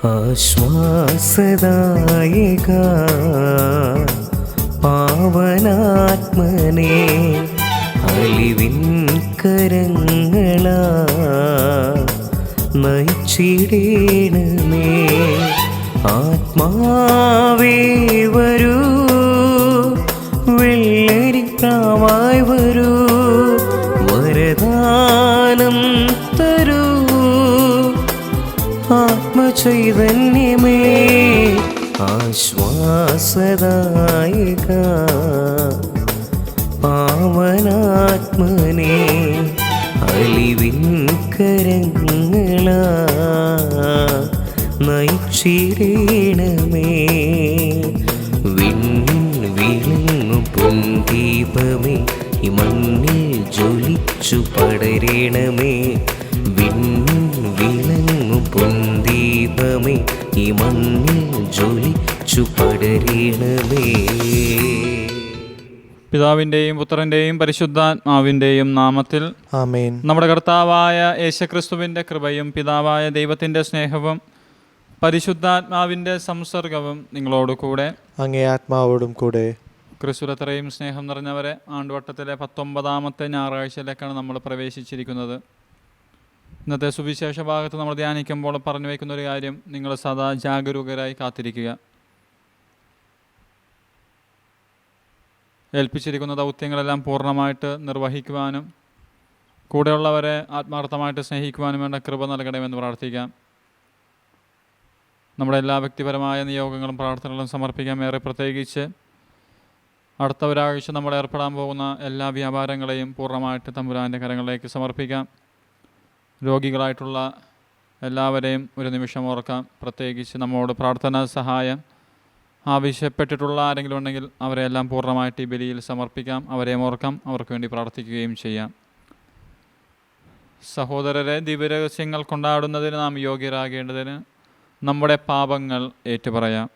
ആശ്വാസദായക പാവനാത്മനേ, അലിവിൻ കരങ്ങളാ നയിച്ചിടേണമേ. ആത്മാവേ വരൂ, വെള്ളരിപ്രാവായി വരൂ, വരദാനം തരൂ. ആത്മചൈതന്യമേ ആശ്വാസദായക പാവനാത്മനേ, അലിവിൻ കരങ്ങളാ നയിച്ചിടേണമേ. വിണ്ണിൻ വിളങ്ങും പൊൻദീപമേ, ഈ മണ്ണിൽ ജ്വലിച്ചു പടരണമേ. വിണ്ണിൻ വിളങ്ങും പൊൻദീപമേ, ഈ മണ്ണിൽ ജ്വലിച്ചു പടരണമേ. പിതാവിൻ്റെയും പുത്രൻ്റെയും പരിശുദ്ധാത്മാവിൻ്റെയും നാമത്തിൽ ആമേൻ. നമ്മുടെ കർത്താവായ യേശുക്രിസ്തുവിൻ്റെ കൃപയും പിതാവായ ദൈവത്തിൻ്റെ സ്നേഹവും പരിശുദ്ധാത്മാവിൻ്റെ സംസർഗവും നിങ്ങളോട് കൂടെ, അങ്ങേ ആത്മാവോടും കൂടെ. ക്രിസ്തുരത്രയും സ്നേഹം നിറഞ്ഞവരെ, ആണ്ടുവട്ടത്തിലെ 19ാമത്തെ ഞായറാഴ്ചയിലേക്കാണ് നമ്മൾ പ്രവേശിച്ചിരിക്കുന്നത്. ഇന്നത്തെ സുവിശേഷ ഭാഗത്ത് നമ്മൾ ധ്യാനിക്കുമ്പോൾ പറഞ്ഞു വയ്ക്കുന്ന ഒരു കാര്യം, നിങ്ങൾ സദാ ജാഗരൂകരായി കാത്തിരിക്കുക. ഏൽപ്പിച്ചിരിക്കുന്ന ദൗത്യങ്ങളെല്ലാം പൂർണ്ണമായിട്ട് നിർവഹിക്കുവാനും കൂടെയുള്ളവരെ ആത്മാർത്ഥമായിട്ട് സ്നേഹിക്കുവാനും വേണ്ട കൃപ നൽകണമെന്ന് പ്രാർത്ഥിക്കാം. നമ്മുടെ എല്ലാ വ്യക്തിപരമായ നിയോഗങ്ങളും പ്രാർത്ഥനകളും സമർപ്പിക്കാം. ഏറെ പ്രത്യേകിച്ച് അടുത്ത ഒരാഴ്ച നമ്മൾ ഏർപ്പെടാൻ പോകുന്ന എല്ലാ വ്യാപാരങ്ങളെയും പൂർണ്ണമായിട്ട് തമ്പുരാൻ്റെ കരങ്ങളിലേക്ക് സമർപ്പിക്കാം. രോഗികളായിട്ടുള്ള എല്ലാവരെയും ഒരു നിമിഷം ഓർക്കാം. പ്രത്യേകിച്ച് നമ്മോട് പ്രാർത്ഥനാ സഹായം ആവശ്യപ്പെട്ടിട്ടുള്ള ആരെങ്കിലും ഉണ്ടെങ്കിൽ അവരെല്ലാം പൂർണ്ണമായിട്ട് ഈ ബലിയിൽ സമർപ്പിക്കാം. അവരെയും ഓർക്കാം, അവർക്ക് വേണ്ടി പ്രാർത്ഥിക്കുകയും ചെയ്യാം. സഹോദരരെ, ദിവ്യരഹസ്യങ്ങൾ കൊണ്ടാടുന്നതിന് നാം യോഗ്യരാകേണ്ടതിന് നമ്മുടെ പാപങ്ങൾ ഏറ്റുപറയാം.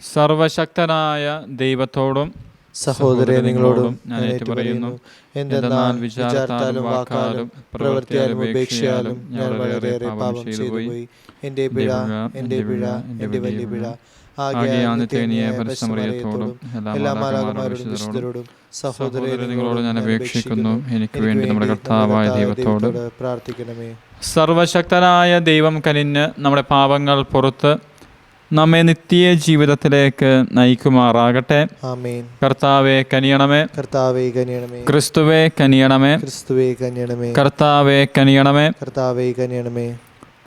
സർവശക്തനായ ദൈവത്തോടും സഹോദരരെ, നിങ്ങളോടും ഞാൻ ഏറ്റുപറയുന്നു, എന്തെന്നാൽ വിചാരത്താലും വാക്കാലും പ്രവൃത്തിയാലും ഉപേക്ഷയാലും ഞാൻ വളരെയേറെ പാപം ചെയ്തുപോയി. എൻ്റെ പിഴ, എൻ്റെ പിഴ, എൻ്റെ വലിയ പിഴ. ആകയാൽ പരിശ്രമത്തോടും എല്ലാ മാലാഖമാരോടും വിശുദ്ധരോടും സഹോദരരെ, നിങ്ങളോട് ഞാൻ അപേക്ഷിക്കുന്നു, എനിക്ക് വേണ്ടി നമ്മുടെ കർത്താവായ ദൈവത്തോട് പ്രാർത്ഥിക്കണമേ. സർവശക്തനായ ദൈവം കനിഞ്ഞ് നമ്മുടെ പാപങ്ങൾ പുറത്ത് നമ്മെ നിത്യ ജീവിതത്തിലേക്ക് നയിക്കുമാറാകട്ടെ. ആമേൻ. കർത്താവേ കനിയണമേ, കർത്താവേ കനിയണമേ. ക്രിസ്തുവേ കനിയണമേ, ക്രിസ്തുവേ കനിയണമേ. കർത്താവേ കനിയണമേ, കർത്താവേ കനിയണമേ.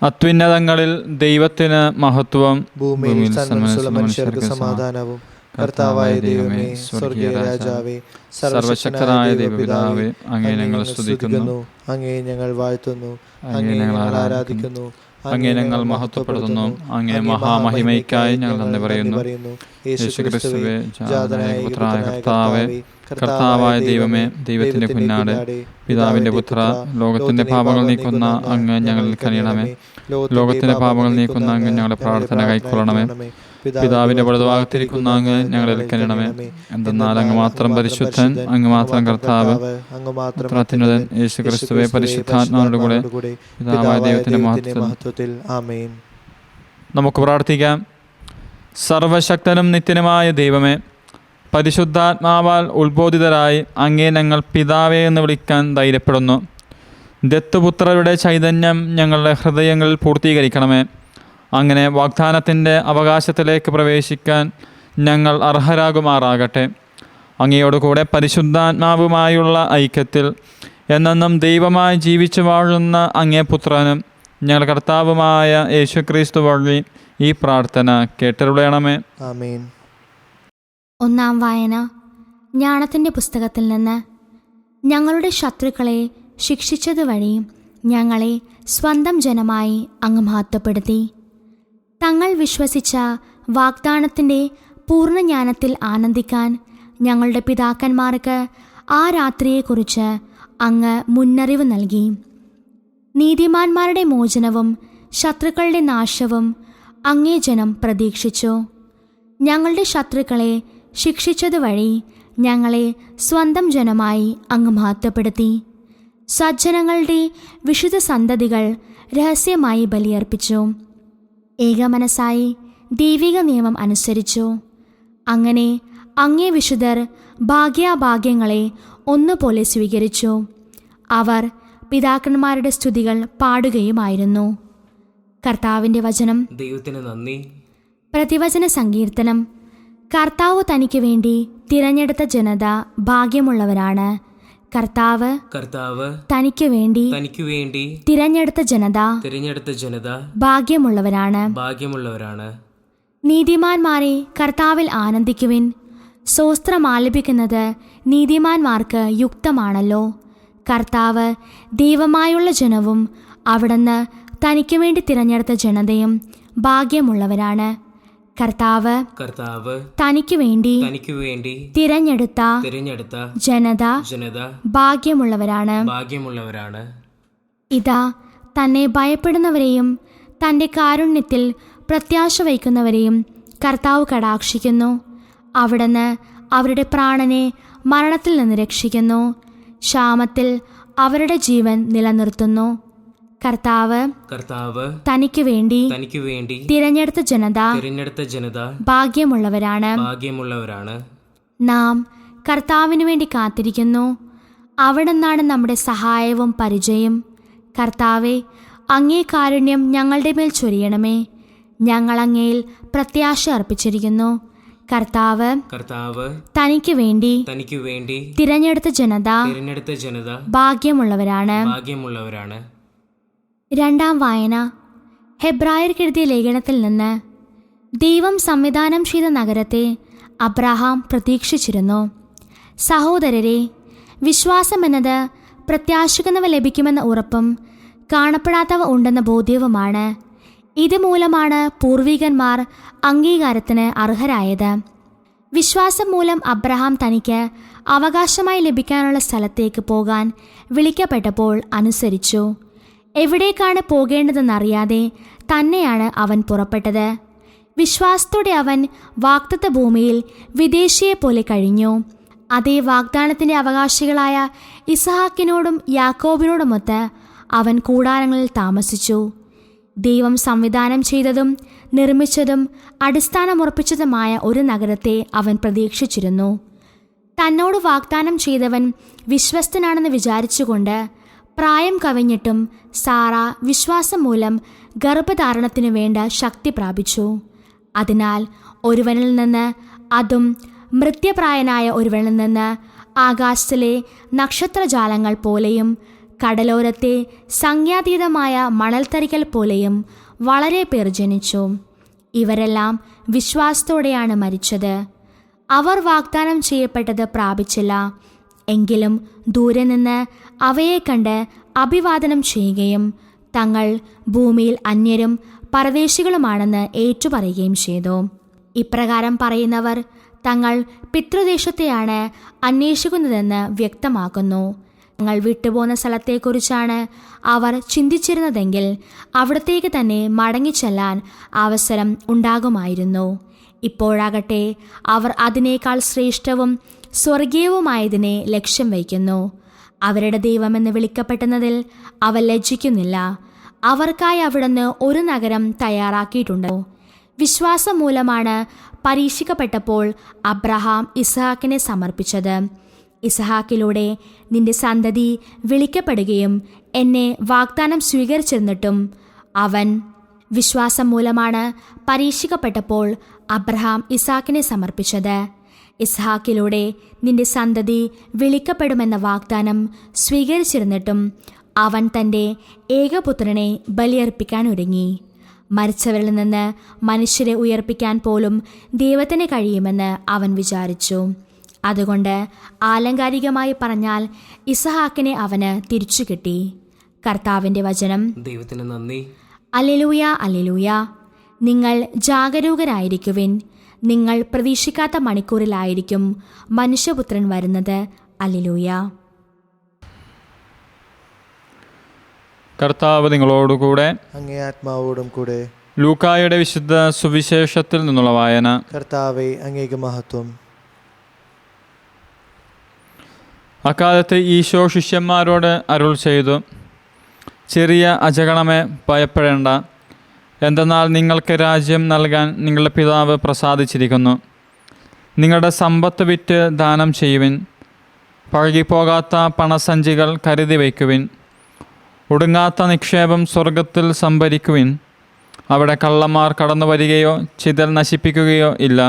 അത്യുന്നതങ്ങളിൽ ദൈവത്തിന് മഹത്വം, ഭൂമിയിൽ സന്മനസ്സുള്ള മനുഷ്യർക്ക് സമാധാനവും. കർത്താവായ ദൈവമേ, സ്വർഗീയ രാജാവേ, സർവശക്തനായ ദൈവപിതാവേ, അങ്ങേ ഞങ്ങൾ സ്തുതിക്കുന്നു, അങ്ങേ ഞങ്ങൾ വാഴ്ത്തുന്നു, അങ്ങേ ഞങ്ങൾ ആരാധിക്കുന്നു, അങ്ങേ ഞങ്ങൾ മഹത്വപ്പെടുത്തുന്നു. അങ്ങേ മഹാമഹിമയ്ക്കായി ഞങ്ങൾ നന്ദി പറയുന്നു. യേശുക്രിസ്തുവേ, ജാതനായ പുത്രായ കർത്താവേ, കർത്താവായ ദൈവമേ, ദൈവത്തിന്റെ കുഞ്ഞാട്, പിതാവിന്റെ പുത്ര, ലോകത്തിന്റെ പാപങ്ങൾ നീക്കുന്ന അങ്ങ് ഞങ്ങളിൽ കനിയണമേ. ലോകത്തിന്റെ പാപങ്ങൾ നീക്കുന്ന അങ്ങ് ഞങ്ങളുടെ പ്രാർത്ഥന കൈക്കൊള്ളണമേ. പിതാവിന്റെ വലതുഭാഗത്തിരിക്കുന്ന അങ്ങ് ഞങ്ങളിൽ കനിയണമേ. എന്തെന്നാൽ അങ്ങ് മാത്രം പരിശുദ്ധൻ, അങ്ങ് മാത്രം കർത്താവ്, അത്യുന്നതൻ യേശുക്രിസ്തുവേ, പരിശുദ്ധാത്മാവിനോട് കൂടെ പിതാവായ ദൈവത്തിന്റെ മഹത്വത്തിൽ. ആമേൻ. നമുക്ക് പ്രാർത്ഥിക്കാം. സർവശക്തനും നിത്യനുമായ ദൈവമേ, പരിശുദ്ധാത്മാവാൽ ഉത്ബോധിതരായി അങ്ങേ ഞങ്ങൾ പിതാവേ എന്ന് വിളിക്കാൻ ധൈര്യപ്പെടുന്നു. ദത്തുപുത്രരുടെ ചൈതന്യം ഞങ്ങളുടെ ഹൃദയങ്ങളിൽ പൂർത്തീകരിക്കണമേ. അങ്ങനെ വാഗ്ദാനത്തിൻ്റെ അവകാശത്തിലേക്ക് പ്രവേശിക്കാൻ ഞങ്ങൾ അർഹരാകുമാറാകട്ടെ. അങ്ങയോടുകൂടെ പരിശുദ്ധാത്മാവുമായുള്ള ഐക്യത്തിൽ എന്നെന്നും ദൈവമായി ജീവിച്ചു വാഴുന്ന അങ്ങേ പുത്രനും ഞങ്ങൾ കർത്താവുമായ യേശുക്രിസ്തു വഴി ഈ പ്രാർത്ഥന കേട്ടരുളയണമേ. ആമേൻ. ഒന്നാം വായന ജ്ഞാനത്തിൻ്റെ പുസ്തകത്തിൽ നിന്ന്. ഞങ്ങളുടെ ശത്രുക്കളെ ശിക്ഷിച്ചതുവഴി ഞങ്ങളെ സ്വന്തം ജനമായി അങ്ങ് മഹത്വപ്പെടുത്തി. തങ്ങൾ വിശ്വസിച്ച വാഗ്ദാനത്തിൻ്റെ പൂർണ്ണജ്ഞാനത്തിൽ ആനന്ദിക്കാൻ ഞങ്ങളുടെ പിതാക്കന്മാർക്ക് ആ രാത്രിയെക്കുറിച്ച് അങ്ങ് മുന്നറിവ് നൽകി. നീതിമാന്മാരുടെ മോചനവും ശത്രുക്കളുടെ നാശവും അങ്ങേ ജനം പ്രതീക്ഷിച്ചു. ഞങ്ങളുടെ ശത്രുക്കളെ ശിക്ഷിച്ചതുവഴി ഞങ്ങളെ സ്വന്തം ജനമായി അങ്ങ് മഹത്വപ്പെടുത്തി. സജ്ജനങ്ങളുടെ വിശുദ്ധ സന്തതികൾ രഹസ്യമായി ബലിയർപ്പിച്ചു. ഏകമനസ്സായി ദൈവിക നിയമം അനുസരിച്ചു. അങ്ങനെ അങ്ങേ വിശുദ്ധർ ഭാഗ്യാഭാഗ്യങ്ങളെ ഒന്നുപോലെ സ്വീകരിച്ചു. അവർ പിതാക്കന്മാരുടെ സ്തുതികൾ പാടുകയുമായിരുന്നു. കർത്താവിൻ്റെ വചനം. ദൈവത്തിന് നന്ദി. പ്രതിവചന സങ്കീർത്തനം. കർത്താവ് തനിക്ക് വേണ്ടി തിരഞ്ഞെടുത്ത ജനത ഭാഗ്യമുള്ളവരാണ്. കർത്താവ് തനിക്ക് വേണ്ടി തിരഞ്ഞെടുത്ത ജനത ഭാഗ്യമുള്ളവരാണ്. നീതിമാന്മാരെ കർത്താവിൽ ആനന്ദിക്കുവിൻ. സ്തോത്രം ആലപിക്കുന്നത് നീതിമാന്മാർക്ക് യുക്തമാണല്ലോ. കർത്താവ് ദൈവമായുള്ള ജനവും അവിടുന്ന് തനിക്ക് വേണ്ടി തിരഞ്ഞെടുത്ത ജനതയും ഭാഗ്യമുള്ളവരാണ്. കർത്താവ് തനിക്ക് വേണ്ടി തിരഞ്ഞെടുത്ത ജനത ഭാഗ്യമുള്ളവരാണ്. ഇതാ തന്നെ ഭയപ്പെടുന്നവരെയും തൻ്റെ കാരുണ്യത്തിൽ പ്രത്യാശ വയ്ക്കുന്നവരെയും കർത്താവ് കടാക്ഷിക്കുന്നു. അവിടുന്ന് അവരുടെ പ്രാണനെ മരണത്തിൽ നിന്ന് രക്ഷിക്കുന്നു. ക്ഷാമത്തിൽ അവരുടെ ജീവൻ നിലനിർത്തുന്നു. കർത്താവ് തനിക്ക് വേണ്ടി തിരഞ്ഞെടുത്ത ജനത ഭാഗ്യമുള്ളവരാണ്. നാം കർത്താവിനു വേണ്ടി കാത്തിരിക്കുന്നു. അവിടുന്നാണ് നമ്മുടെ സഹായവും പരിചയം. കർത്താവെ, അങ്ങേ കാരുണ്യം ഞങ്ങളുടെ മേൽ ചൊരിയണമേ. ഞങ്ങൾ അങ്ങയിൽ പ്രത്യാശ അർപ്പിച്ചിരിക്കുന്നു. കർത്താവ് തനിക്ക് വേണ്ടി തിരഞ്ഞെടുത്ത ജനത ഭാഗ്യമുള്ളവരാണ്. രണ്ടാം വായന. ഹെബ്രായർക്കെഴുതിയ ലേഖനത്തിൽ നിന്ന്. ദൈവം സംവിധാനം ചെയ്ത നഗരത്തെ അബ്രഹാം പ്രതീക്ഷിച്ചിരുന്നു. സഹോദരരെ, വിശ്വാസമെന്നത് പ്രത്യാശിക്കുന്നവ ലഭിക്കുമെന്ന ഉറപ്പും കാണപ്പെടാത്തവ ഉണ്ടെന്ന ബോധ്യവുമാണ്. ഇതുമൂലമാണ് പൂർവികന്മാർ അംഗീകാരത്തിന് അർഹരായത്. വിശ്വാസം മൂലം അബ്രഹാം തനിക്ക് അവകാശമായി ലഭിക്കാനുള്ള സ്ഥലത്തേക്ക് പോകാൻ വിളിക്കപ്പെട്ടപ്പോൾ അനുസരിച്ചു. എവിടേക്കാണ് പോകേണ്ടതെന്നറിയാതെ തന്നെയാണ് അവൻ പുറപ്പെട്ടത്. വിശ്വാസത്തോടെ അവൻ വാഗ്ദത്ത ഭൂമിയിൽ വിദേശിയെപ്പോലെ കഴിഞ്ഞു. അതേ വാഗ്ദാനത്തിൻ്റെ അവകാശികളായ ഇസഹാക്കിനോടും യാക്കോബിനോടുമൊത്ത് അവൻ കൂടാരങ്ങളിൽ താമസിച്ചു. ദൈവം സംവിധാനം ചെയ്തതും നിർമ്മിച്ചതും അടിസ്ഥാനമുറപ്പിച്ചതുമായ ഒരു നഗരത്തെ അവൻ പ്രതീക്ഷിച്ചിരുന്നു. തന്നോട് വാഗ്ദാനം ചെയ്തവൻ വിശ്വസ്തനാണെന്ന് വിചാരിച്ചുകൊണ്ട് പ്രായം കവിഞ്ഞിട്ടും സാറ വിശ്വാസം മൂലം ഗർഭധാരണത്തിനു വേണ്ട ശക്തി പ്രാപിച്ചു. അതിനാൽ ഒരുവനിൽ നിന്ന്, അതും മൃത്യപ്രായനായ ഒരുവനിൽ നിന്ന്, ആകാശത്തിലെ നക്ഷത്രജാലങ്ങൾ പോലെയും കടലോരത്തെ സംഖ്യാതീതമായ മണൽത്തരിക്കൽ പോലെയും വളരെ പേർ ജനിച്ചു. ഇവരെല്ലാം വിശ്വാസത്തോടെയാണ് മരിച്ചത്. അവർ വാഗ്ദാനം ചെയ്യപ്പെട്ടത് പ്രാപിച്ചില്ല. എങ്കിലും ദൂരെ നിന്ന് അവയെ കണ്ട് അഭിവാദനം ചെയ്യുകയും തങ്ങൾ ഭൂമിയിൽ അന്യരും പരദേശികളുമാണെന്ന് ഏറ്റുപറയുകയും ചെയ്തു. ഇപ്രകാരം പറയുന്നവർ തങ്ങൾ പിതൃദേശത്തെയാണ് അന്വേഷിക്കുന്നതെന്ന് വ്യക്തമാക്കുന്നു. തങ്ങൾ വിട്ടുപോകുന്ന സ്ഥലത്തെക്കുറിച്ചാണ് അവർ ചിന്തിച്ചിരുന്നതെങ്കിൽ അവിടത്തേക്ക് തന്നെ മടങ്ങിച്ചെല്ലാൻ അവസരം ഉണ്ടാകുമായിരുന്നു. ഇപ്പോഴാകട്ടെ അവർ അതിനേക്കാൾ ശ്രേഷ്ഠവും സ്വർഗീയവുമായതിനെ ലക്ഷ്യം വയ്ക്കുന്നു. അവരുടെ ദൈവമെന്ന് വിളിക്കപ്പെടുന്നതിൽ അവർ ലജ്ജിക്കുന്നില്ല. അവർക്കായി അവിടുന്ന് ഒരു നഗരം തയ്യാറാക്കിയിട്ടുണ്ടോ. വിശ്വാസം മൂലമാണ് പരീക്ഷിക്കപ്പെട്ടപ്പോൾ അബ്രഹാം ഇസ്ഹാക്കിനെ സമർപ്പിച്ചത്. ഇസ്ഹാക്കിലൂടെ നിന്റെ സന്തതി വിളിക്കപ്പെടുകയും എന്നെ വാഗ്ദാനം സ്വീകരിച്ചിരുന്നിട്ടും അവൻ വിശ്വാസം മൂലമാണ് പരീക്ഷിക്കപ്പെട്ടപ്പോൾ അബ്രഹാം ഇസ്ഹാക്കിനെ സമർപ്പിച്ചത്. ഇസ്ഹാക്കിലൂടെ നിന്റെ സന്തതി വിളിക്കപ്പെടുമെന്ന വാഗ്ദാനം സ്വീകരിച്ചിരുന്നിട്ടും അവൻ തൻ്റെ ഏകപുത്രനെ ബലിയർപ്പിക്കാൻ ഒരുങ്ങി. മരിച്ചവരിൽ നിന്ന് മനുഷ്യരെ ഉയർപ്പിക്കാൻ പോലും ദൈവത്തിന് കഴിയുമെന്ന് അവൻ വിചാരിച്ചു. അതുകൊണ്ട് ആലങ്കാരികമായി പറഞ്ഞാൽ ഇസഹാക്കിനെ അവന് തിരിച്ചു കിട്ടി. കർത്താവിൻ്റെ വചനം. ദൈവത്തിന് നന്ദി. അല്ലെലൂയ, അല്ലെലൂയ. നിങ്ങൾ ജാഗരൂകരായിരിക്കുവിൻ. നിങ്ങൾ പ്രതീക്ഷിക്കാത്ത മണിക്കൂറിലായിരിക്കും മനുഷ്യപുത്രൻ വരുന്നത്. അല്ലെലൂയ. കർത്താവ് നിങ്ങളോടുകൂടെ, അങ്ങേ ആത്മാവോടും കൂടെ. ലൂക്കായുടെ വിശുദ്ധ സുവിശേഷത്തിൽ നിന്നുള്ള വായന. കർത്താവേ, അങ്ങേക്ക് മഹത്വം. അക്കാലത്ത് ഈശോ ശിഷ്യന്മാരോട് അരുൾ ചെയ്തു, ചെറിയ അജഗണമേ, ഭയപ്പെടേണ്ട. എന്തെന്നാൽ നിങ്ങൾക്ക് രാജ്യം നൽകാൻ നിങ്ങളുടെ പിതാവ് പ്രസാദിച്ചിരിക്കുന്നു. നിങ്ങളുടെ സമ്പത്ത് വിറ്റ് ദാനം ചെയ്യുവിൻ. പഴകിപ്പോകാത്ത പണസഞ്ചികൾ കരുതി വയ്ക്കുവിൻ. ഒടുങ്ങാത്ത നിക്ഷേപം സ്വർഗത്തിൽ സംഭരിക്കുവിൻ. അവിടെ കള്ളന്മാർ കടന്നു വരികയോ ചിതൽ നശിപ്പിക്കുകയോ ഇല്ല.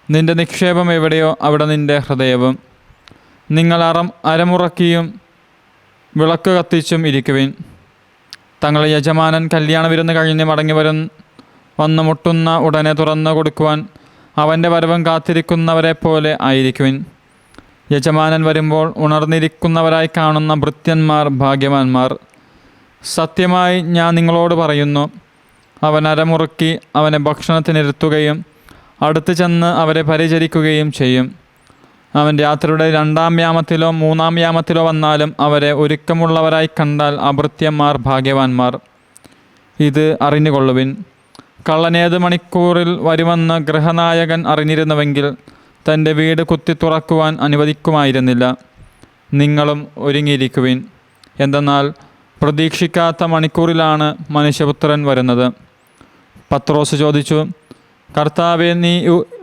നിന്റെ നിക്ഷേപം എവിടെയോ അവിടെ നിന്റെ ഹൃദയവും. നിങ്ങൾ അരമുറക്കിയും വിളക്ക് കത്തിച്ചും ഇരിക്കുവിൻ. തങ്ങളുടെ യജമാനൻ കല്യാണ വിരുന്ന് കഴിഞ്ഞ് മടങ്ങി വന്ന് മുട്ടുന്ന ഉടനെ തുറന്നു കൊടുക്കുവാൻ അവൻ്റെ വരവും കാത്തിരിക്കുന്നവരെ പോലെ ആയിരിക്കുവിൻ. യജമാനൻ വരുമ്പോൾ ഉണർന്നിരിക്കുന്നവരായി കാണുന്ന ഭൃത്യന്മാർ ഭാഗ്യവാന്മാർ. സത്യമായി ഞാൻ നിങ്ങളോട് പറയുന്നു, അവൻ അരമുറുക്കി അവനെ ഭക്ഷണത്തിനിരുത്തുകയും അടുത്ത് ചെന്ന് അവരെ പരിചരിക്കുകയും ചെയ്യും. അവൻ രാത്രിയുടെ 2-ാം യാമത്തിലോ 3-ാം യാമത്തിലോ വന്നാലും അവരെ ഒരുക്കമുള്ളവരായി കണ്ടാൽ അഭൃത്യന്മാർ ഭാഗ്യവാന്മാർ. ഇത് അറിഞ്ഞുകൊള്ളുവിൻ. കള്ളനേത് മണിക്കൂറിൽ വരുമെന്ന് ഗൃഹനായകൻ അറിഞ്ഞിരുന്നുവെങ്കിൽ തൻ്റെ വീട് കുത്തി തുറക്കുവാൻ അനുവദിക്കുമായിരുന്നില്ല. നിങ്ങളും ഒരുങ്ങിയിരിക്കുവിൻ. എന്തെന്നാൽ പ്രതീക്ഷിക്കാത്ത മണിക്കൂറിലാണ് മനുഷ്യപുത്രൻ വരുന്നത്. പത്രോസ് ചോദിച്ചു, കർത്താവേ, നീ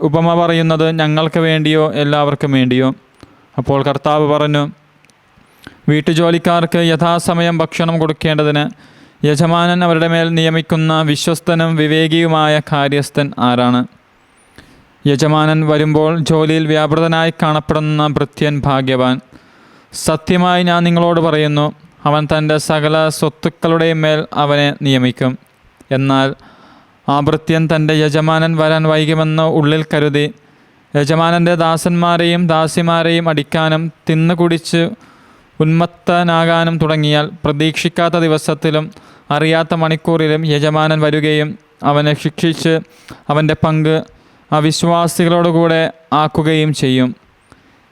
ഉപമ പറയുന്നത് ഞങ്ങൾക്ക് വേണ്ടിയോ എല്ലാവർക്കും വേണ്ടിയോ? അപ്പോൾ കർത്താവ് പറഞ്ഞു, വീട്ടുജോലിക്കാർക്ക് യഥാസമയം ഭക്ഷണം കൊടുക്കേണ്ടതിന് യജമാനൻ അവരുടെ മേൽ നിയമിക്കുന്ന വിശ്വസ്തനും വിവേകിയുമായ കാര്യസ്ഥൻ ആരാണ്? യജമാനൻ വരുമ്പോൾ ജോലിയിൽ വ്യാപൃതനായി കാണപ്പെടുന്ന ഭൃത്യൻ ഭാഗ്യവാൻ. സത്യമായി ഞാൻ നിങ്ങളോട് പറയുന്നു, അവൻ തൻ്റെ സകല സ്വത്തുക്കളുടെയും മേൽ അവനെ നിയമിക്കും. എന്നാൽ ആ ഭൃത്യൻ തൻ്റെ യജമാനൻ വരാൻ വൈകുമെന്ന് ഉള്ളിൽ കരുതി യജമാനൻ്റെ ദാസന്മാരെയും ദാസിമാരെയും അടിക്കാനും തിന്നു കുടിച്ച് ഉന്മത്തനാകാനും തുടങ്ങിയാൽ പ്രതീക്ഷിക്കാത്ത ദിവസത്തിലും അറിയാത്ത മണിക്കൂറിലും യജമാനൻ വരികയും അവനെ ശിക്ഷിച്ച് അവൻ്റെ പങ്ക് അവിശ്വാസികളോടുകൂടെ ആക്കുകയും ചെയ്യും.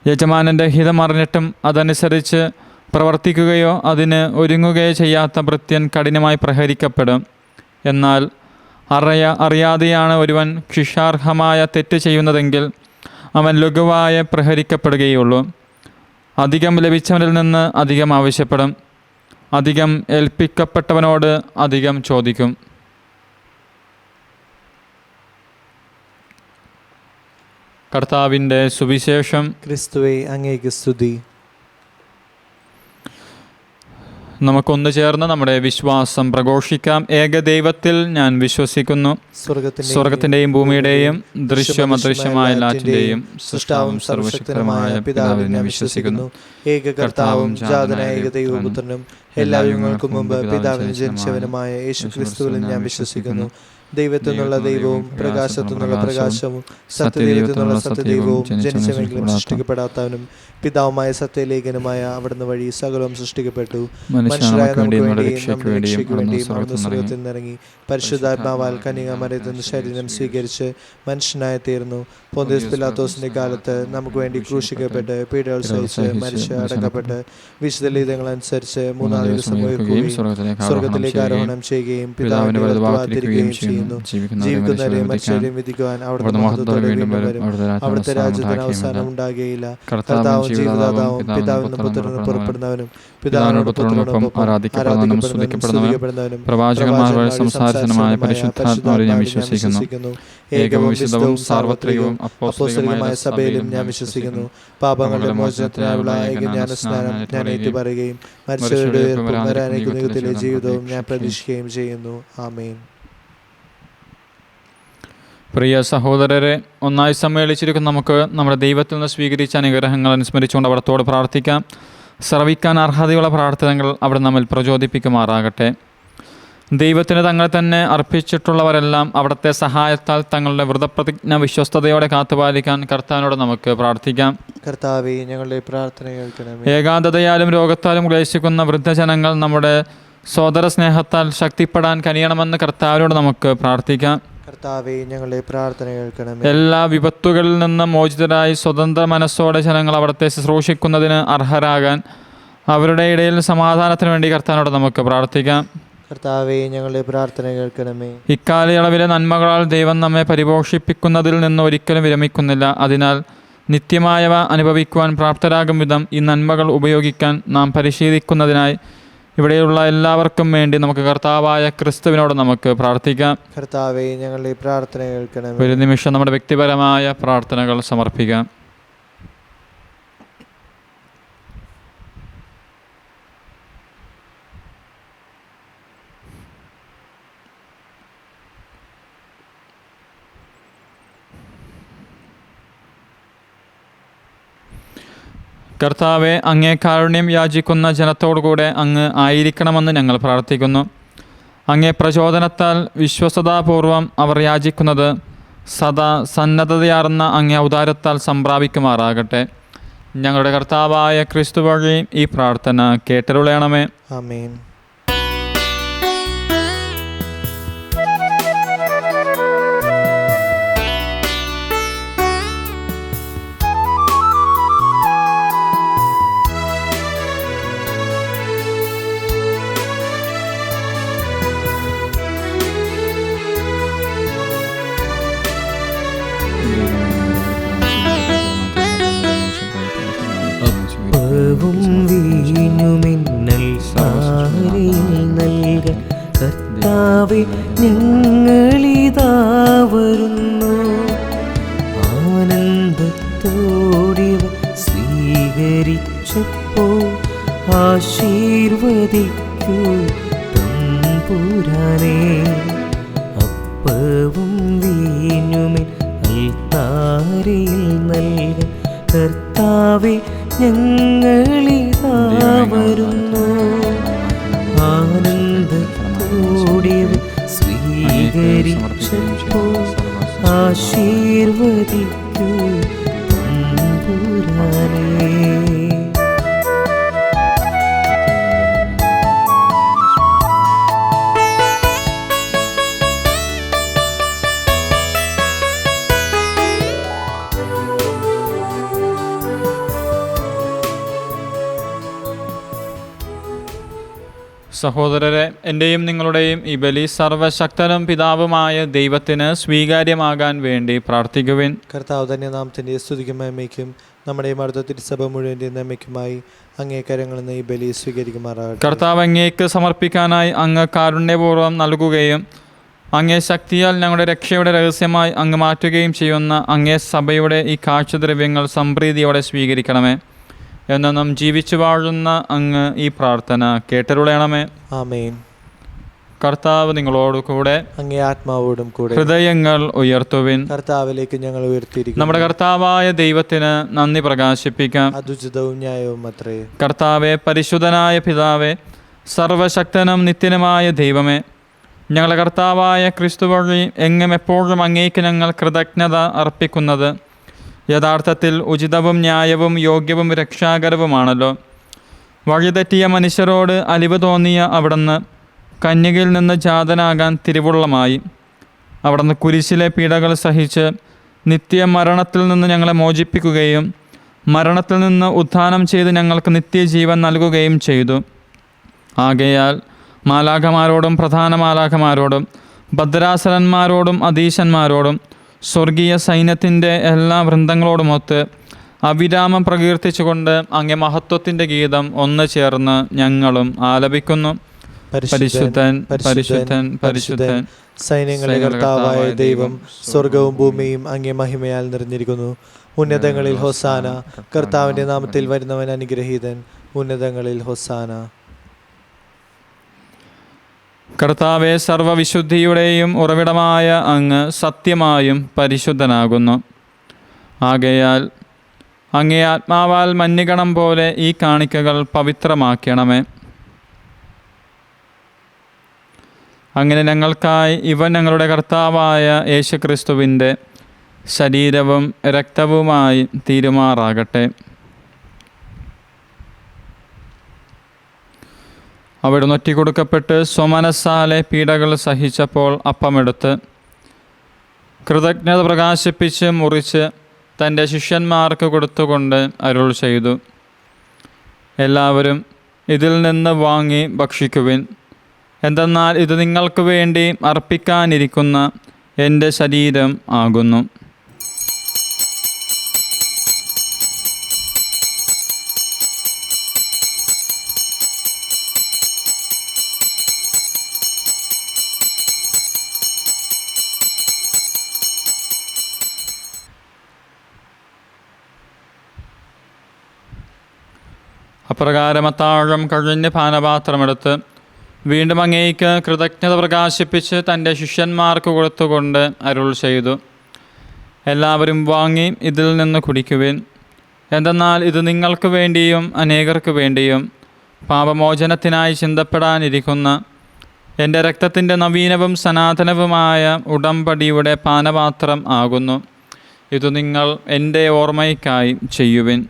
യജമാനൻ്റെ ഹിതമറിഞ്ഞിട്ടും അതനുസരിച്ച് പ്രവർത്തിക്കുകയോ അതിന് ഒരുങ്ങുകയോ ചെയ്യാത്ത ഭൃത്യൻ കഠിനമായി പ്രഹരിക്കപ്പെടും. എന്നാൽ അറിയാതെയാണ് ഒരുവൻ ശിക്ഷാർഹമായ തെറ്റ് ചെയ്യുന്നതെങ്കിൽ അവൻ ലഘുവായി പ്രഹരിക്കപ്പെടുകയുള്ളൂ. അധികം ലഭിച്ചവനിൽ നിന്ന് അധികം ആവശ്യപ്പെടും. അധികം ഏൽപ്പിക്കപ്പെട്ടവനോട് അധികം ചോദിക്കും. കർത്താവിൻ്റെ സുവിശേഷം. ക്രിസ്തുവേ, അങ്ങേക്ക് സ്തുതി. നമുക്കൊന്നു ചേർന്ന് നമ്മുടെ വിശ്വാസം പ്രഘോഷിക്കാം. ഏകദൈവത്തിൽ ഞാൻ വിശ്വസിക്കുന്നു. സ്വർഗത്തിൻ്റെയും ഭൂമിയുടെയും ദൃശ്യമദൃശ്യമായ എല്ലാറ്റിൻ്റെയും സൃഷ്ടാവും സർവശക്തനുമായ പിതാവിൽ ഞാൻ വിശ്വസിക്കുന്നു. ഏക കർത്താവും ജാതനായ ഏകദൈവപുത്രനും എല്ലാ യുഗങ്ങൾക്കും മുമ്പ് പിതാവിന് ജനിച്ചവനുമായ യേശുക്രിസ്തുവിൽ ഞാൻ വിശ്വസിക്കുന്നു. ദൈവത്തിൽ നിന്നുള്ള ദൈവവും പ്രകാശത്തു നിന്നുള്ള പ്രകാശവും സത്യദൈവത്തിൽ നിന്നുള്ള സത്യദൈവവും ജനിച്ചവെങ്കിലും സൃഷ്ടിക്കപ്പെടാത്തവനും പിതാവുമായ സത്യലേഖനുമായ അവിടുന്ന് വഴി സകലവും സൃഷ്ടിക്കപ്പെട്ടു. മനുഷ്യരായ നമുക്ക് വേണ്ടിയും നമ്മുടെ രക്ഷയ്ക്ക് വേണ്ടിയും അവിടുന്ന് സ്വർഗ്ഗത്തിൽ നിന്നിറങ്ങി പരിശുദ്ധാത്മാവാൽ കന്യകാമറിയത്തിൽ നിന്ന് ശരീരം സ്വീകരിച്ച് മനുഷ്യനായി തീർന്നു. പൊന്തിയോസ് പിലാത്തോസിന്റെ കാലത്ത് നമുക്ക് വേണ്ടി ക്രൂശിക്കപ്പെട്ട് പീഡകൾ സഹിച്ച് മരിച്ച് അടക്കപ്പെട്ട് വിശുദ്ധ ലീതങ്ങൾ അനുസരിച്ച് 3-ാം ദിവസം ഉയർക്കുകയും സ്വർഗത്തിലേക്ക് ആരോഹണം ചെയ്യുകയും പിതാവിന്റെ വലത്തുഭാഗത്തിരിക്കുകയും ചെയ്യുന്നു. ജീവിക്കുന്നവരെയും മനുഷ്യരെയും വിധിക്കുവാൻ അവിടുത്തെ മഹത്വത്തോടെ വീണ്ടും വരും. അവിടുത്തെ രാജ്യത്തിന് അവസാനം ഉണ്ടാകുകയില്ല. കർത്താവും ജീവദാതാവും പിതാവിൽ നിന്ന് പുത്രന് പുറപ്പെടുന്നവനും പിതാവിനോട് പുത്രനോടൊപ്പം ആരാധിക്കപ്പെടുന്നവനും സ്തുതിക്കപ്പെടുന്നവനും പ്രവാചകന്മാരുടെ സംസാരിച്ചതുമായ പരിശുദ്ധാത്മാവിൽ ഞാൻ വിശ്വസിക്കുന്നു. ഏകവും വിശുദ്ധവും സാർവത്രികവും അപ്പോസ്തലികമായ സഭയിലും ഞാൻ വിശ്വസിക്കുന്നു. പാപങ്ങളുടെ മോചനത്തിനായുള്ള ഏകജ്ഞാനസ്നാനം ഞാൻ ഏറ്റുപറയുകയും മരിച്ചവരുടെ ഉയർപ്പും വരാനിരിക്കുന്ന യുഗത്തിലെ ജീവിതവും ഞാൻ പ്രതീക്ഷിക്കുകയും ചെയ്യുന്നു. ആമേൻ. പ്രിയ സഹോദരരെ, ഒന്നായി സമ്മേളിച്ചിരിക്കുന്ന നമുക്ക് നമ്മുടെ ദൈവത്തിൽ നിന്ന് സ്വീകരിച്ച അനുഗ്രഹങ്ങൾ അനുസ്മരിച്ചുകൊണ്ട് അവിടത്തോട് പ്രാർത്ഥിക്കാം. ശ്രവിക്കാൻ അർഹതയുള്ള പ്രാർത്ഥനകൾ അവിടെ നമ്മിൽ പ്രചോദിപ്പിക്കുമാറാകട്ടെ. ദൈവത്തിന് തങ്ങളെ തന്നെ അർപ്പിച്ചിട്ടുള്ളവരെല്ലാം അവിടുത്തെ സഹായത്താൽ തങ്ങളുടെ വ്രതപ്രതിജ്ഞ വിശ്വസ്തയോടെ കാത്തുപാലിക്കാൻ കർത്താവിനോട് നമുക്ക് പ്രാർത്ഥിക്കാം. കർത്താവേ, ഞങ്ങളുടെ പ്രാർത്ഥന കേൾക്കണമേ. ഏകാന്തതയാലും രോഗത്താലും ക്ലേശിക്കുന്ന വൃദ്ധജനങ്ങൾ നമ്മുടെ സോദര സ്നേഹത്താൽ ശക്തിപ്പെടാൻ കനിയണമെന്ന് കർത്താവിനോട് നമുക്ക് പ്രാർത്ഥിക്കാം. കർത്താവേ, ഞങ്ങളുടെ പ്രാർത്ഥന കേൾക്കണമേ. എല്ലാ വിപത്തുകളിൽ നിന്ന് മോചിതരായി സ്വതന്ത്ര മനസ്സോടെ ജനങ്ങൾ അവിടുത്തെ ശുശ്രൂഷിക്കുന്നതിന് അർഹരാകാൻ അവരുടെ ഇടയിൽ സമാധാനത്തിന് വേണ്ടി കർത്താവിനോട് നമുക്ക് പ്രാർത്ഥിക്കാം. കർത്താവേ, ഞങ്ങളുടെ പ്രാർത്ഥന കേൾക്കണമേ. ഇക്കാലയളവിലെ നന്മകളാൽ ദൈവം നമ്മെ പരിപോഷിപ്പിക്കുന്നതിൽ നിന്ന് ഒരിക്കലും വിരമിക്കുന്നില്ല. അതിനാൽ നിത്യമായവ അനുഭവിക്കുവാൻ പ്രാപ്തരാകും വിധം ഈ നന്മകൾ ഉപയോഗിക്കാൻ നാം പരിശീലിക്കുന്നതിനായി ഇവിടെയുള്ള എല്ലാവർക്കും വേണ്ടി നമുക്ക് കർത്താവായ ക്രിസ്തുവിനോട് നമുക്ക് പ്രാർത്ഥിക്കാം. കർത്താവേ, ഞങ്ങളുടെ പ്രാർത്ഥന കേൾക്കണമേ. ഒരു നിമിഷം നമ്മുടെ വ്യക്തിപരമായ പ്രാർത്ഥനകൾ സമർപ്പിക്കാം. കർത്താവെ, അങ്ങേ കാരുണ്യം യാചിക്കുന്ന ജനത്തോടുകൂടെ അങ്ങ് ആയിരിക്കണമെന്ന് ഞങ്ങൾ പ്രാർത്ഥിക്കുന്നു. അങ്ങേ പ്രചോദനത്താൽ വിശ്വസതാപൂർവം അവർ യാചിക്കുന്നത് സദാ സന്നദ്ധതയാർന്ന അങ്ങേ ഔദാര്യത്താൽ സംപ്രാപിക്കുമാറാകട്ടെ. ഞങ്ങളുടെ കർത്താവായ ക്രിസ്തു വഴി ഈ പ്രാർത്ഥന കേട്ടരുളയണമേ. ആമേൻ. വീഞ്ഞുമിന്നൽ സാരിൽ നൽക കർത്താവേ, ഞങ്ങളിതാ വരുന്നു. ആനന്ദത്തോടിവ സ്വീകരിച്ചപ്പോൾ ആശീർവദിക്കൂ തമ്പുരാനേ. അപ്പവും വീഞ്ഞുമിൻ അൽത്താരയിൽ നൽക കർത്താവേ, ഞങ്ങളിതാ വരുന്നു. ആനന്ദത്തോടിവ സ്വീകരിച്ചപ്പോൾ ആശീർവദിക്കൂ തമ്പുരാനേ. സഹോദരരെ, എൻ്റെയും നിങ്ങളുടെയും ഈ ബലി സർവശക്തനും പിതാവുമായ ദൈവത്തിന് സ്വീകാര്യമാകാൻ വേണ്ടി പ്രാർത്ഥിക്കുവിൻ. കർത്താവ് തന്നെ നാമത്തിൻ്റെ സ്തുതിക്കും മേന്മയ്ക്കും നമ്മുടെ അടുത്ത തിരുസഭ മുഴുവൻ്റെ നന്മയ്ക്കുമായി അങ്ങേ കരങ്ങളിൽ നിന്ന് ഈ ബലി സ്വീകരിക്കുമാറാകട്ടെ. കർത്താവ് അങ്ങേക്ക് സമർപ്പിക്കാനായി അങ്ങ് കാരുണ്യപൂർവ്വം നൽകുകയും അങ്ങേ ശക്തിയാൽ ഞങ്ങളുടെ രക്ഷയുടെ രഹസ്യമായി അങ്ങ് മാറ്റുകയും ചെയ്യുന്ന അങ്ങേ സഭയുടെ ഈ കാഴ്ചദ്രവ്യങ്ങൾ സംപ്രീതിയോടെ സ്വീകരിക്കണമേ. എന്നും ജീവിച്ചു വാഴുന്ന അങ്ങ് ഈ പ്രാർത്ഥന കേട്ടരുളയണമേ. ആമേൻ. കർത്താവ് നിങ്ങളോട് കൂടെ, അങ്ങേ ആത്മാവോടും കൂടെ. ഹൃദയങ്ങൾ ഉയർത്തുവിൻ. കർത്താവിലേക്ക് ഞങ്ങൾ ഉയർത്തിയിരിക്കുന്നു. നമ്മുടെ കർത്താവായ ദൈവത്തിന് നന്ദി പ്രകാശിപ്പിക്കാം. അതുചിതവും ന്യായവും അത്രേ. കർത്താവെ, പരിശുദ്ധനായ പിതാവേ, സർവശക്തനും നിത്യനുമായ ദൈവമേ, ഞങ്ങളുടെ കർത്താവായ ക്രിസ്തു വഴി എങ്ങും എപ്പോഴും അങ്ങേക്ക് ഞങ്ങൾ കൃതജ്ഞത അർപ്പിക്കുന്നത് യഥാർത്ഥത്തിൽ ഉചിതവും ന്യായവും യോഗ്യവും രക്ഷാകരവുമാണല്ലോ. വഴിതെറ്റിയ മനുഷ്യരോട് അലിവ് തോന്നിയ അവിടുന്ന് കന്യകയിൽ നിന്ന് ജാതനാകാൻ തിരുവുള്ളമായി. അവിടുന്ന് കുരിശിലെ പീഡകൾ സഹിച്ച് നിത്യമരണത്തിൽ നിന്ന് ഞങ്ങളെ മോചിപ്പിക്കുകയും മരണത്തിൽ നിന്ന് ഉത്ഥാനം ചെയ്ത് ഞങ്ങൾക്ക് നിത്യജീവൻ നൽകുകയും ചെയ്തു. ആകയാൽ മാലാഖമാരോടും പ്രധാന മാലാഖമാരോടും ഭദ്രാസനന്മാരോടും അധീശന്മാരോടും സ്വർഗീയ സൈന്യത്തിൻ്റെ എല്ലാ വൃന്ദങ്ങളോടുമൊത്ത് അവിരാമം പ്രകീർത്തിച്ചുകൊണ്ട് അങ്ങേ മഹത്വത്തിൻ്റെ ഗീതം ഒന്ന് ചേർന്ന് ഞങ്ങളും ആലപിക്കുന്നു. പരിശുദ്ധൻ, പരിശുദ്ധൻ, പരിശുദ്ധൻ, സൈന്യങ്ങളുടെ കർത്താവായ ദൈവം, സ്വർഗവും ഭൂമിയും അങ്ങേ മഹിമയാൽ നിറഞ്ഞിരിക്കുന്നു. ഉന്നതങ്ങളിൽ ഹൊസാന. കർത്താവിൻ്റെ നാമത്തിൽ വരുന്നവൻ അനുഗ്രഹീതൻ. ഉന്നതങ്ങളിൽ ഹൊസാന. കർത്താവെ, സർവവിശുദ്ധിയുടെയും ഉറവിടമായ അങ്ങ് സത്യമായും പരിശുദ്ധനാകുന്നു. ആകയാൽ അങ്ങേ ആത്മാവാൽ മഞ്ഞുകണം പോലെ ഈ കാണിക്കകൾ പവിത്രമാക്കണമേ. അങ്ങനെ ഞങ്ങൾക്കായി ഇവ ഞങ്ങളുടെ കർത്താവായ യേശുക്രിസ്തുവിൻ്റെ ശരീരവും രക്തവുമായി തീരുമാറാകട്ടെ. അവിടുന്ന് ഒറ്റിക്കൊടുക്കപ്പെട്ട് സ്വമനസ്സാലെ പീഡകൾ സഹിച്ചപ്പോൾ അപ്പമെടുത്ത് കൃതജ്ഞത പ്രകാശിപ്പിച്ച് മുറിച്ച് തൻ്റെ ശിഷ്യന്മാർക്ക് കൊടുത്തുകൊണ്ട് അരുൾ ചെയ്തു, എല്ലാവരും ഇതിൽ നിന്ന് വാങ്ങി ഭക്ഷിക്കുവിൻ. എന്തെന്നാൽ ഇത് നിങ്ങൾക്ക് വേണ്ടി അർപ്പിക്കാനിരിക്കുന്ന എൻ്റെ ശരീരം ആകുന്നു. അപ്രകാരം അത്താഴം കഴിഞ്ഞ് പാനപാത്രമെടുത്ത് വീണ്ടും അങ്ങേക്ക് കൃതജ്ഞത പ്രകാശിപ്പിച്ച് തൻ്റെ ശിഷ്യന്മാർക്ക് കൊടുത്തുകൊണ്ട് അരുൾ ചെയ്തു, എല്ലാവരും വാങ്ങി ഇതിൽ നിന്ന് കുടിക്കുവിൻ. എന്തെന്നാൽ ഇത് നിങ്ങൾക്ക് വേണ്ടിയും അനേകർക്ക് വേണ്ടിയും പാപമോചനത്തിനായി ചിന്തപ്പെടാനിരിക്കുന്ന എൻ്റെ രക്തത്തിൻ്റെ നവീനവും സനാതനവുമായ ഉടമ്പടിയുടെ പാനപാത്രം ആകുന്നു. ഇത് നിങ്ങൾ എൻ്റെ ഓർമ്മയ്ക്കായി ചെയ്യുവിൻ.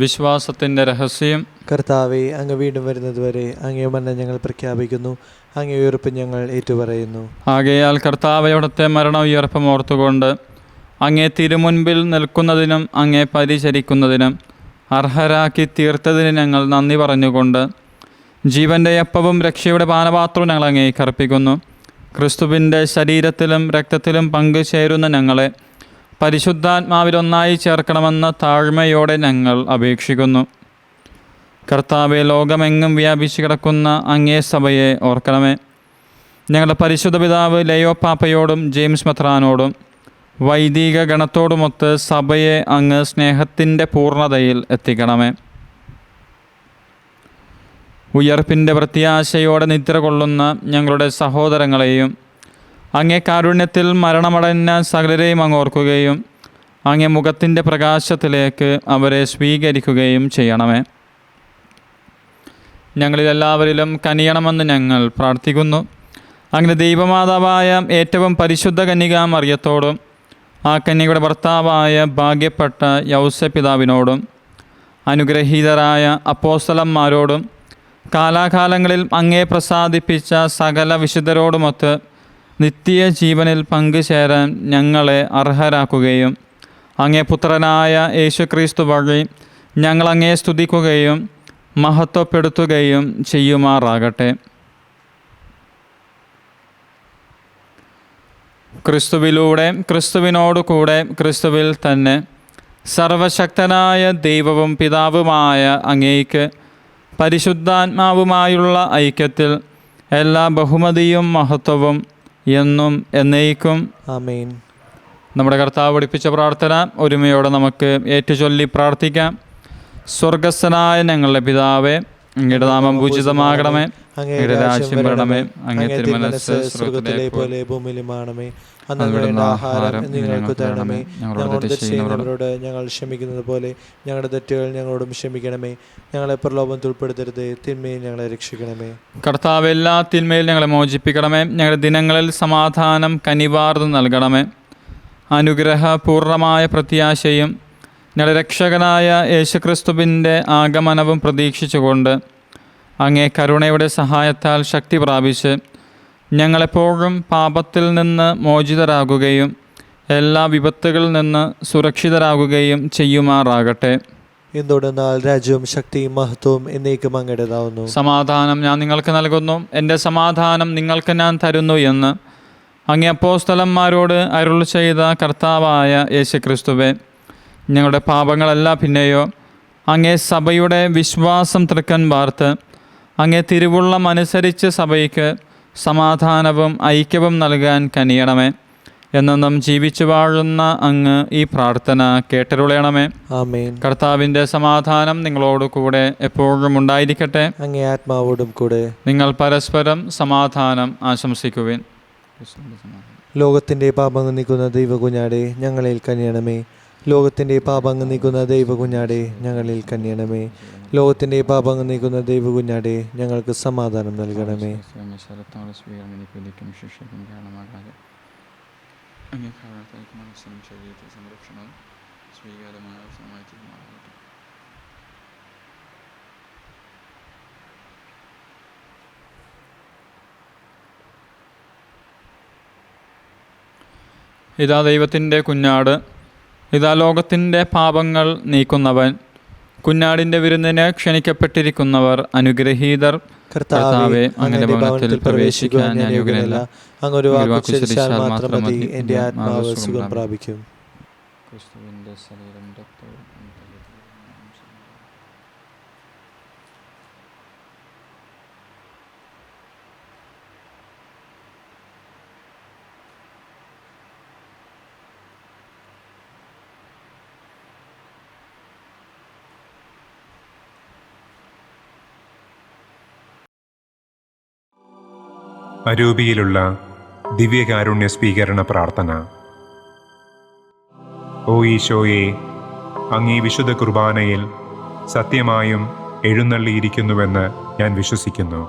വിശ്വാസത്തിൻ്റെ രഹസ്യം. കർത്താവെ, അങ്ങ് വീണ്ടും വരുന്നതുവരെ അങ്ങേ മരണം ഞങ്ങൾ പ്രഖ്യാപിക്കുന്നു, അങ്ങേ ഉയർപ്പ് ഞങ്ങൾ ഏറ്റുപറയുന്നു. ആകയാൽ കർത്താവേ, അവിടുത്തെ മരണ ഉയർപ്പം ഓർത്തുകൊണ്ട് അങ്ങേ തിരുമുൻപിൽ നിൽക്കുന്നതിനും അങ്ങേ പരിചരിക്കുന്നതിനും അർഹരാക്കി തീർത്തതിന് ഞങ്ങൾ നന്ദി പറഞ്ഞുകൊണ്ട് ജീവൻ്റെ അപ്പവും രക്ഷയുടെ പാനപാത്രവും ഞങ്ങൾ അങ്ങേക്ക് അർപ്പിക്കുന്നു. ക്രിസ്തുവിൻ്റെ ശരീരത്തിലും രക്തത്തിലും പങ്കുചേരുന്ന ഞങ്ങളെ പരിശുദ്ധാത്മാവിലൊന്നായി ചേർക്കണമെന്ന താഴ്മയോടെ ഞങ്ങൾ അപേക്ഷിക്കുന്നു. കർത്താവെ, ലോകമെങ്ങും വ്യാപിച്ചു കിടക്കുന്ന അങ്ങേ സഭയെ ഓർക്കണമേ. ഞങ്ങളുടെ പരിശുദ്ധ പിതാവ് ലയോ പാപ്പയോടും ജെയിംസ് മെത്രാനോടും വൈദിക ഗണത്തോടുമൊത്ത് സഭയെ അങ്ങ് സ്നേഹത്തിൻ്റെ പൂർണ്ണതയിൽ എത്തിക്കണമേ. ഉയർപ്പിൻ്റെ പ്രത്യാശയോടെ നിദ്ര കൊള്ളുന്ന ഞങ്ങളുടെ സഹോദരങ്ങളെയും അങ്ങേ കാരുണ്യത്തിൽ മരണമടഞ്ഞ സകലരെയും അങ്ങ് ഓർക്കുകയും അങ്ങേ മുഖത്തിൻ്റെ പ്രകാശത്തിലേക്ക് അവരെ സ്വീകരിക്കുകയും ചെയ്യണമേ. ഞങ്ങളിലെല്ലാവരിലും കനിയണമെന്ന് ഞങ്ങൾ പ്രാർത്ഥിക്കുന്നു. അങ്ങനെ ദൈവമാതാവായ ഏറ്റവും പരിശുദ്ധ കന്യകാ മറിയത്തോടും ആ കന്യകയുടെ ഭർത്താവായ ഭാഗ്യപ്പെട്ട യൗസപിതാവിനോടും അനുഗ്രഹീതരായ അപ്പോസ്തലന്മാരോടും കാലാകാലങ്ങളിൽ അങ്ങേ പ്രസാദിപ്പിച്ച സകല വിശുദ്ധരോടുമൊത്ത് നിത്യ ജീവനിൽ പങ്കുചേരാൻ ഞങ്ങളെ അർഹരാക്കുകയും അങ്ങേ പുത്രനായ യേശുക്രിസ്തു വഴി ഞങ്ങൾ അങ്ങേ സ്തുതിക്കുകയും മഹത്വപ്പെടുത്തുകയും ചെയ്യുമാറാകട്ടെ. ക്രിസ്തുവിലൂടെ, ക്രിസ്തുവിനോടു കൂടെ, ക്രിസ്തുവിൽ തന്നെ സർവശക്തനായ ദൈവവും പിതാവുമായ അങ്ങേക്ക് പരിശുദ്ധാത്മാവുമായുള്ള ഐക്യത്തിൽ എല്ലാ ബഹുമതിയും മഹത്വവും എന്നും എന്നേക്കും ആമേൻ. നമ്മുടെ കർത്താവ് പഠിപ്പിച്ച പ്രാർത്ഥന ഒരുമയോടെ നമുക്ക് ഏറ്റുചൊല്ലി പ്രാർത്ഥിക്കാം. സ്വർഗസ്ഥനായ ഞങ്ങളുടെ പിതാവേ, അങ്ങയുടെ നാമം പൂജിതമാകണമേ, അങ്ങയുടെ രാജ്യം വരണമേ, അങ്ങേ തിരുമനസ്സ് സ്വർഗ്ഗത്തിലെ പോലെ ഭൂമിയിലുമാണമേ. അന്ന് വേണ്ട ആഹാരം നിങ്ങൾക്ക് തരണമേ. ഞങ്ങളോട് തെറ്റ് ചെയ്യുന്നവരോട് ഞങ്ങൾ ക്ഷമിക്കുന്നത് പോലെ ഞങ്ങളുടെ തെറ്റുകൾ ഞങ്ങളോടും ക്ഷമിക്കണമേ. ഞങ്ങളെ പ്രലോഭനത്തിൽ ഉൾപ്പെടുത്തരുത്, തിന്മയിൽ ഞങ്ങളെ രക്ഷിക്കണമേ. കർത്താവ്, എല്ലാ തിന്മയിൽ ഞങ്ങളെ മോചിപ്പിക്കണമേ. ഞങ്ങളുടെ ദിനങ്ങളിൽ സമാധാനം കനിവാർന്ന് നൽകണമേ. അനുഗ്രഹപൂർണമായ പ്രത്യാശയും ഞങ്ങളുടെ രക്ഷകനായ യേശുക്രിസ്തുവിൻ്റെ ആഗമനവും പ്രതീക്ഷിച്ചുകൊണ്ട് അങ്ങേ കരുണയുടെ സഹായത്താൽ ശക്തി പ്രാപിച്ച് ഞങ്ങളെപ്പോഴും പാപത്തിൽ നിന്ന് മോചിതരാകുകയും എല്ലാ വിപത്തുകളിൽ നിന്ന് സുരക്ഷിതരാകുകയും ചെയ്യുമാറാകട്ടെ. എന്തുകൊണ്ടെന്നാൽ രാജ്യവും ശക്തിയും മഹത്വവും എന്നേക്കും അങ്ങയുടേതാവുന്നു. സമാധാനം ഞാൻ നിങ്ങൾക്ക് നൽകുന്നു, എൻ്റെ സമാധാനം നിങ്ങൾക്ക് ഞാൻ തരുന്നു എന്ന് അങ്ങേ അപ്പോസ്തലന്മാരോട് അരുൾ ചെയ്ത കർത്താവായ യേശുക്രിസ്തുവേ, ഞങ്ങളുടെ പാപങ്ങളല്ല പിന്നെയോ അങ്ങേ സഭയുടെ വിശ്വാസം തൃക്കൻ വാർത്ത് അങ്ങേ തിരുവുള്ളം അനുസരിച്ച് സഭയ്ക്ക് സമാധാനവും ഐക്യവും നൽകാൻ കനിയണമേ. എന്നും ജീവിച്ചു വാഴുന്ന അങ്ങ് ഈ പ്രാർത്ഥന കേട്ടരുളയണമേ. ആമേൻ. കർത്താവിൻ്റെ സമാധാനം നിങ്ങളോട് കൂടെ എപ്പോഴും ഉണ്ടായിരിക്കട്ടെ, അങ്ങേ ആത്മാവോടും കൂടെ. നിങ്ങൾ പരസ്പരം സമാധാനം ആശംസിക്കുവിൻ. ലോകത്തിൻ്റെ പാപങ്ങൾ നീക്കുന്ന ദൈവകുഞ്ഞാടെ ഞങ്ങളിൽ കനിയണമേ. ലോകത്തിൻ്റെ പാപങ്ങൾ നീക്കുന്ന ദൈവകുഞ്ഞാടെ ഞങ്ങളിൽ കനിയണമേ. ലോകത്തിൻ്റെ പാപങ്ങൾ നീക്കുന്ന ദൈവകുഞ്ഞാടെ ഞങ്ങൾക്ക് സമാധാനം നൽകണമേ. ഇതാ ദൈവത്തിൻ്റെ കുഞ്ഞാട്, ഇതാ ലോകത്തിൻ്റെ പാപങ്ങൾ നീക്കുന്നവൻ. കുഞ്ഞാടിൻ്റെ വിരുന്നിന് ക്ഷണിക്കപ്പെട്ടിരിക്കുന്നവർ അനുഗ്രഹീതർ. കർത്താവേ, അങ്ങയുടെ ഭവനത്തിൽ പ്രവേശിക്കാൻ ഞാൻ യോഗ്യനല്ല. അങ്ങ് ഒരു വാക്ക് ഉച്ചരിച്ചാൽ മാത്രം മതി, എൻ്റെ ആത്മാവ് സുഖം പ്രാപിക്കും. അരൂപിയിലുള്ള ദിവ്യകാരുണ്യ സ്വീകരണ പ്രാർത്ഥന. ഓ ഈശോയെ, അങ്ങ് ഈ വിശുദ്ധ കുർബാനയിൽ സത്യമായും എഴുന്നള്ളിയിരിക്കുന്നുവെന്ന് ഞാൻ വിശ്വസിക്കുന്നു.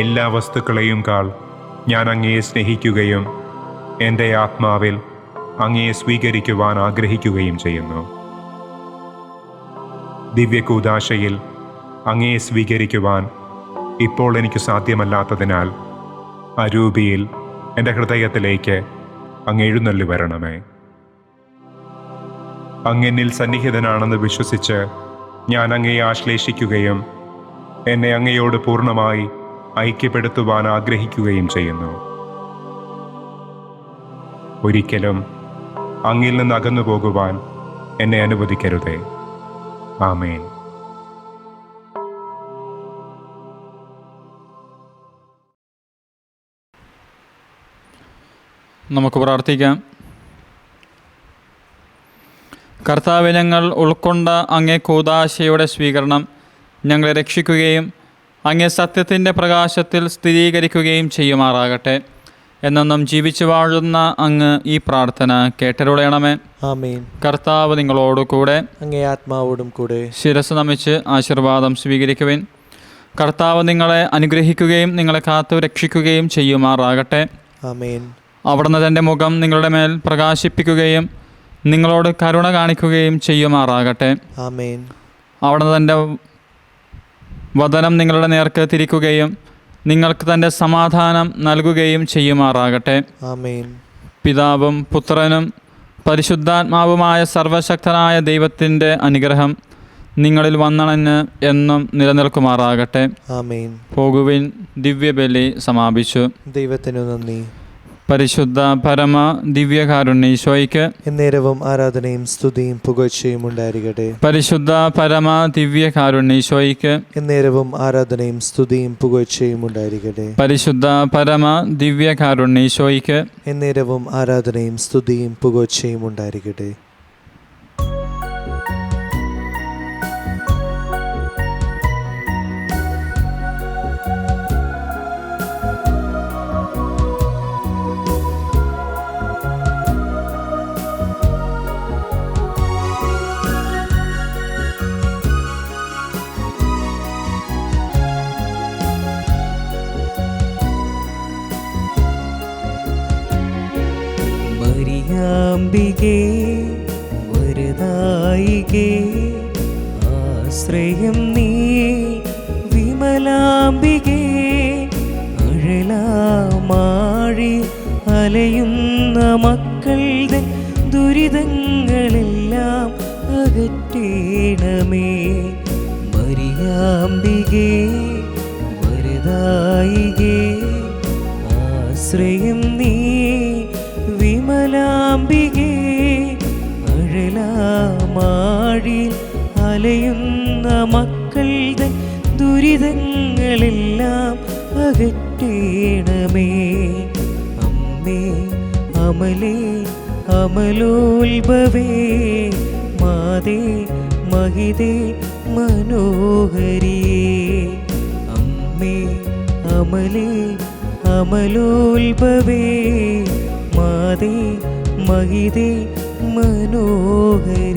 എല്ലാ വസ്തുക്കളെയും കാൾ ഞാൻ അങ്ങയെ സ്നേഹിക്കുകയും എൻ്റെ ആത്മാവിൽ അങ്ങയെ സ്വീകരിക്കുവാൻ ആഗ്രഹിക്കുകയും ചെയ്യുന്നു. ദിവ്യകൂദാശയിൽ അങ്ങയെ സ്വീകരിക്കുവാൻ ഇപ്പോൾ എനിക്ക് സാധ്യമല്ലാത്തതിനാൽ അരൂപിയിൽ എൻ്റെ ഹൃദയത്തിലേക്ക് അങ്ങ് എഴുന്നള്ളി വരണമേ. അങ്ങെന്നിൽ സന്നിഹിതനാണെന്ന് വിശ്വസിച്ച് ഞാൻ അങ്ങയെ ആശ്ലേഷിക്കുകയും എന്നെ അങ്ങയോട് പൂർണ്ണമായി ഐക്യപ്പെടുത്തുവാൻ ആഗ്രഹിക്കുകയും ചെയ്യുന്നു. ഒരിക്കലും അങ്ങിൽ നിന്ന് അകന്നു പോകുവാൻ എന്നെ അനുവദിക്കരുതേ. ആമേൻ. നമുക്ക് പ്രാർത്ഥിക്കാം. കർത്താവേ, ഞങ്ങൾ ഉൾക്കൊണ്ട അങ്ങേ കൂദാശയുടെ സ്വീകരണം ഞങ്ങളെ രക്ഷിക്കുകയും അങ്ങേ സത്യത്തിൻ്റെ പ്രകാശത്തിൽ സ്ഥിരീകരിക്കുകയും ചെയ്യുമാറാകട്ടെ. എന്നെന്നും ജീവിച്ചു വാഴുന്ന അങ്ങ് ഈ പ്രാർത്ഥന കേട്ടരുളയണമേ. ആമേൻ. കർത്താവ് നിങ്ങളോട് കൂടെ, അങ്ങേ ആത്മാവോടും കൂടെ. ശിരസ് നമിച്ച് ആശീർവാദം സ്വീകരിക്കുവിൻ. കർത്താവ് നിങ്ങളെ അനുഗ്രഹിക്കുകയും നിങ്ങളെ കാത്തു രക്ഷിക്കുകയും ചെയ്യുമാറാകട്ടെ. ആമേൻ. അവിടുന്ന് തൻ്റെ മുഖം നിങ്ങളുടെ മേൽ പ്രകാശിപ്പിക്കുകയും നിങ്ങളോട് കരുണ കാണിക്കുകയും ചെയ്യുമാറാകട്ടെ. ആമേൻ. അവിടുന്ന് തൻ്റെ വദനം നിങ്ങളുടെ നേർക്ക് തിരിക്കുകയും നിങ്ങൾക്ക് തൻ്റെ സമാധാനം നൽകുകയും ചെയ്യുമാറാകട്ടെ. ആമേൻ. പിതാവും പുത്രനും പരിശുദ്ധാത്മാവുമായ സർവശക്തനായ ദൈവത്തിൻ്റെ അനുഗ്രഹം നിങ്ങളിൽ വന്നണഞ്ഞ് എന്നും നിലനിൽക്കുമാറാകട്ടെ. ആമേൻ. പോകുവിൻ, ദിവ്യബലി സമാപിച്ചു. ദൈവത്തിനു നന്ദി. പരിശുദ്ധ പരമ ദിവ്യകാരുണ്യ ഈശോയ്ക്ക് എന്നേരവും ആരാധനയും സ്തുതിയും പുകഴ്ചയും ഉണ്ടായിരിക്കട്ടെ. പരിശുദ്ധ പരമ ദിവ്യകാരുണ്യ ഈശോയ്ക്ക് എന്നേരവും ആരാധനയും സ്തുതിയും പുകഴ്ചയും ഉണ്ടായിരിക്കട്ടെ. പരിശുദ്ധ പരമ ദിവ്യകാരുണ്യ ഈശോയ്ക്ക് എന്നേരവും ആരാധനയും സ്തുതിയും പുകഴ്ചയും ഉണ്ടായിരിക്കട്ടെ. മരിയാമ്പികേ, വരദായികേ, ആശ്രയം നീ വിമലാംബികേ. അഴലാമാഴി അലയുന്ന മക്കളുടെ ദുരിതങ്ങളെല്ലാം അകറ്റേണമേ. മരിയാമ്പികേ, വരദായികേ, ആശ്രയം നീ വിമലാംബികേ. അഴലാമാഴി അലയുന്ന മക്കളുടെ ദുരിതങ്ങളെല്ലാം അകറ്റേണമേ. അമ്മേ അമലേ അമലോത്ഭവേ, മാതേ മഹിതേ മനോഹരിയേ. അമ്മേ അമലേ അമലോത്ഭവേ, മാതേ മഹിതേ മനോഹരി.